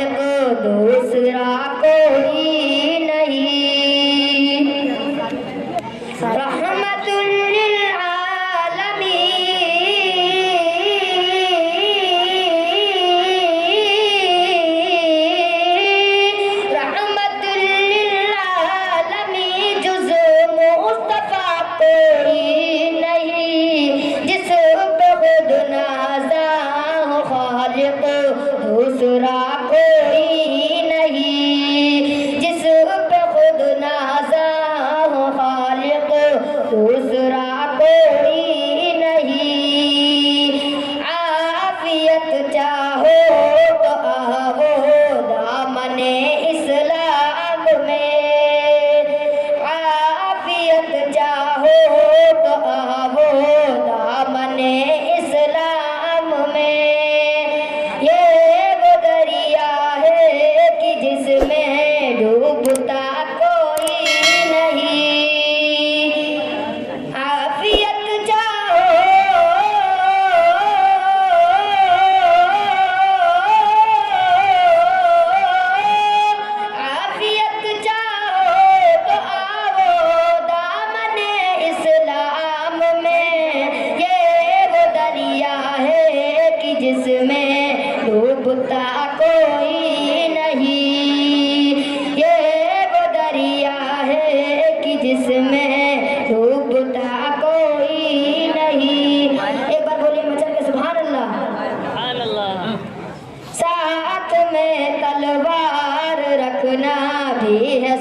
खालिक दूसरा कोई नहीं। रहमतुल लिल आलमीन, रहमतुल लिल आलमीन, जुज़ मुस्तफा कोई नहीं। जिस पे खुद नाज़ा हो खालिक दूसरा कोई नहीं। जिस पे खुद नाज़ा हो खालिक दूसरा कोई नहीं। आफियत चाहो तो आओ दामने इस्लाम में। आफियत चाहो तो आओ दामने इस्लाम में। ये वो दरिया है कि जिसमें डूबता कोई नहीं। आफियत चाहो आफियत चाहो तो आओ दामने इस्लाम में। ये वो दरिया है कि जिसमें डूबता कोई नहीं। ये वो दरिया है कि जिसमें डूबता कोई नहीं। एक बार बोलिए मचल के सुभान अल्लाह। साथ में तलवार रखना भी है